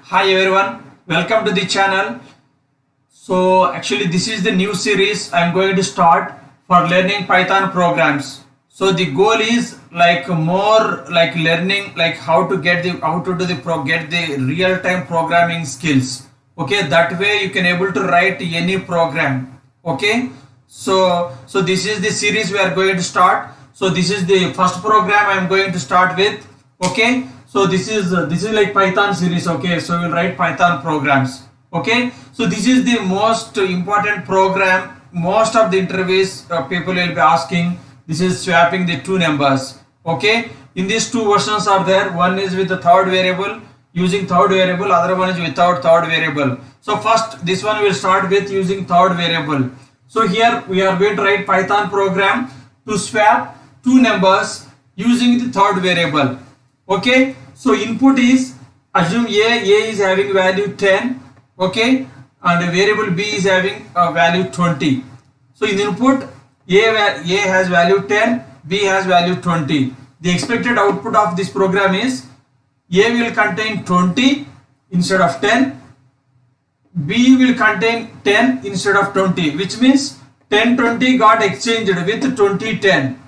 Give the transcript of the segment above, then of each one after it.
Hi everyone, welcome to the channel. So actually this is the new series I'm going to start for learning Python programs. So the goal is like more like learning like how to get the real time programming skills. Okay, that way you can able to write any program. Okay, so this is the series we are going to start. So this is the first program I'm going to start with. Okay, so this is like Python series. Okay, so we'll write Python programs. Okay, so this is the most important program. Most of the interviews people will be asking. This is swapping the two numbers. Okay, in these two versions are there. One is with the third variable, using third variable, other one is without third variable. So first this one will start with using third variable. So here we are going to write Python program to swap two numbers using the third variable. Okay, so input is, assume a is having value 10. Okay, and variable b is having value 20. So in input a has value 10, b has value 20. The expected output of this program is a will contain 20 instead of 10, b will contain 10 instead of 20, which means 10-20 got exchanged with 20-10.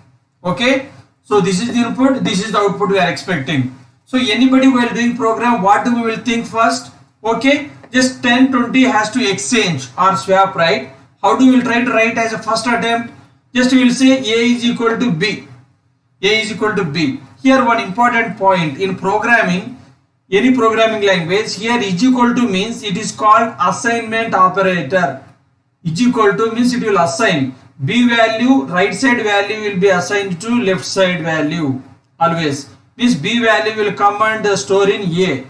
Okay, so this is the input, this is the output we are expecting. So anybody while doing program, what do we will think first? Okay, just 10-20 has to exchange or swap, right? How do we will try to write as a first attempt? Just we will say a is equal to b. A is equal to b. Here one important point in programming, any programming language, here is equal to means it is called assignment operator. Is equal to means it will assign b value, right side value will be assigned to left side value always. Means b value will come and store in a.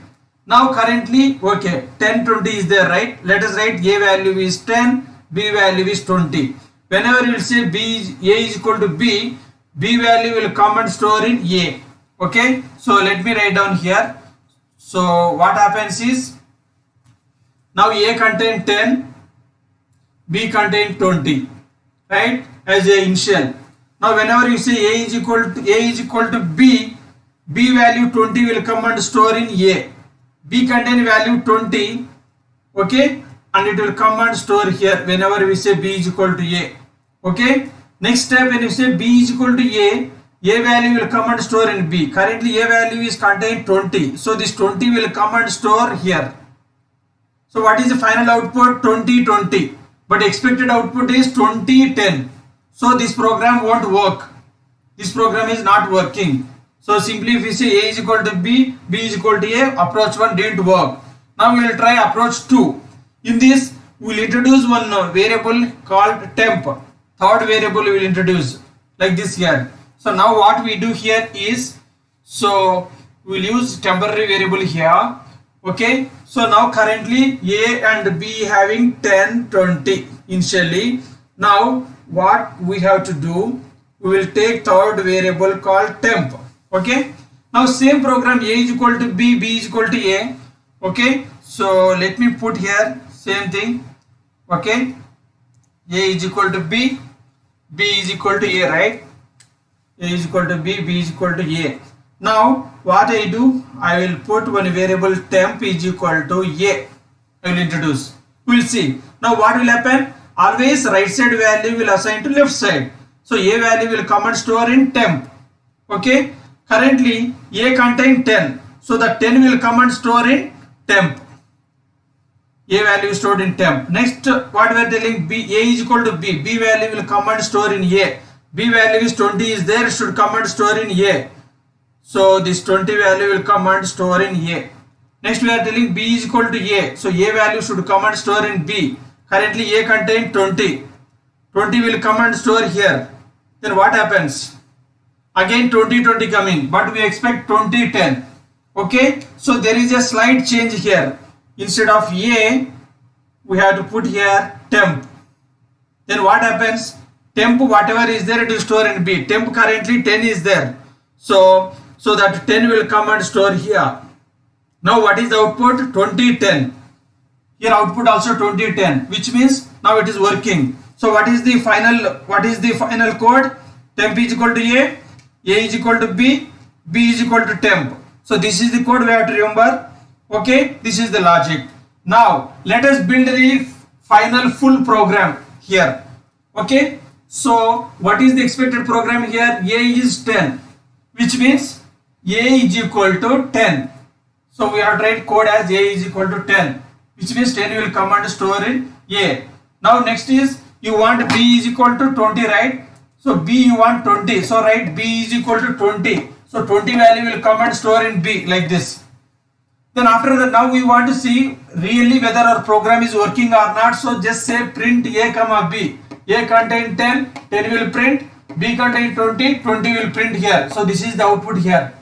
Now currently, okay, 10-20 is there, right? Let us write a value is 10, b value is 20. Whenever you will say a is equal to b, b value will come and store in a. Okay, so let me write down here. So what happens is, now a contain 10, b contain 20, right, as a initial. Now whenever you say a is equal to b, b value 20 will come and store in a. B contain value 20, okay, and it will come and store here whenever we say b is equal to a. Okay, next step, when you say b is equal to a value will come and store in b. Currently a value is contained 20, so this 20 will come and store here. So what is the final output? 20-20, but expected output is 20-10. So this program won't work. This program is not working. So simply if we say a is equal to b, b is equal to a, approach 1 didn't work. Now we will try approach 2. In this we will introduce one variable called temp. Third variable we will introduce like this here. So now what we do here is, so we will use temporary variable here. Okay, so now currently a and b having 10-20 initially. Now what we have to do, we will take third variable called temp. Okay, now same program, a is equal to b, b is equal to a. Okay, so let me put here same thing. Okay, a is equal to b, b is equal to a, right? A is equal to b, b is equal to a. Now what I do, I will put one variable temp is equal to a. I will introduce. We will see. Now what will happen? Always right side value will assign to left side. So a value will come and store in temp. Okay, currently a contain 10, so the 10 will come and store in temp. A value is stored in temp. Next, what we are telling, b, a is equal to b, b value will come and store in a. B value is 20 is there, should come and store in a. So this 20 value will come and store in a. Next we are telling b is equal to a, so a value should come and store in b. Currently a contain 20, 20 will come and store here. Then what happens? Again 20-20 coming, but we expect 20-10. Okay, so there is a slight change here. Instead of a, we have to put here temp. Then what happens? Temp, whatever is there, it will store in b. Temp currently 10 is there, so that 10 will come and store here. Now what is the output? 20-10. Here output also 20-10, which means now it is working. So what is the final code? Temp is equal to a is equal to b, b is equal to temp. So this is the code we have to remember. Okay, this is the logic. Now let us build the final full program here. Okay, so what is the expected program here? A is 10, which means A is equal to 10. So we have to write code as A is equal to 10, which means 10 will come and store in A. Now next is you want B is equal to 20, right? So B you want 20, so write B is equal to 20. So 20 value will come and store in B like this. Then after that, now we want to see really whether our program is working or not. So just say print A comma B. A contain 10, 10 will print. B contain 20, 20 will print here. So this is the output here.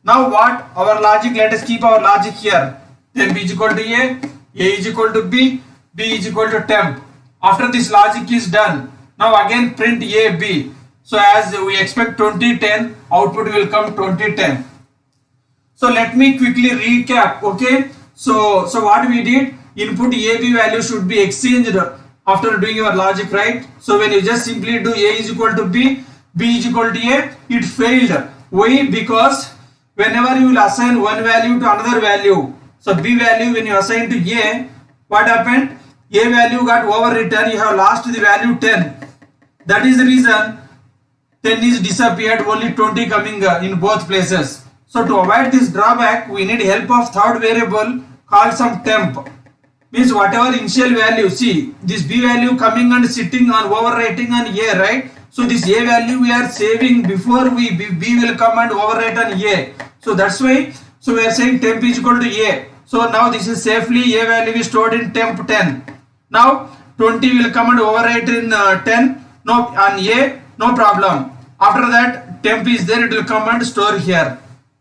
Now what? Our logic, let us keep our logic here. Temp is equal to A is equal to B is equal to temp. After this logic is done, now again print A, B. So as we expect 20, 10, output will come 20, 10. So let me quickly recap. Okay, so what we did, input A, B value should be exchanged after doing your logic, right? So when you just simply do A is equal to B is equal to A, it failed. Why? Because whenever you will assign one value to another value, so B value when you assign to A, what happened? A value got overwritten, you have lost the value 10. That is the reason 10 is disappeared, only 20 coming in both places. So to avoid this drawback, we need help of third variable called some temp. Means whatever initial value, see this B value coming and sitting on overwriting on A, right? So this A value we are saving before B will come and overwrite on A. So that's why, so we are saying temp is equal to A. So now this is safely A value is stored in temp 10. Now 20 will come and overwrite in 10, no, on A, no problem. After that temp is there, it will come and store here.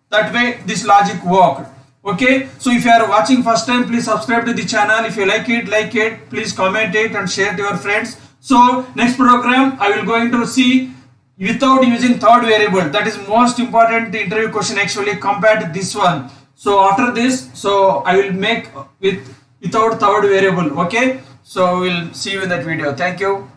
That way this logic worked. Okay, so if you are watching first time, please subscribe to the channel. If you like it, please comment it and share to your friends. So next program I will going to see without using third variable. That is most important interview question actually compared to this one. So after this, so I will make without third variable. Okay, so we'll see you in that video. Thank you.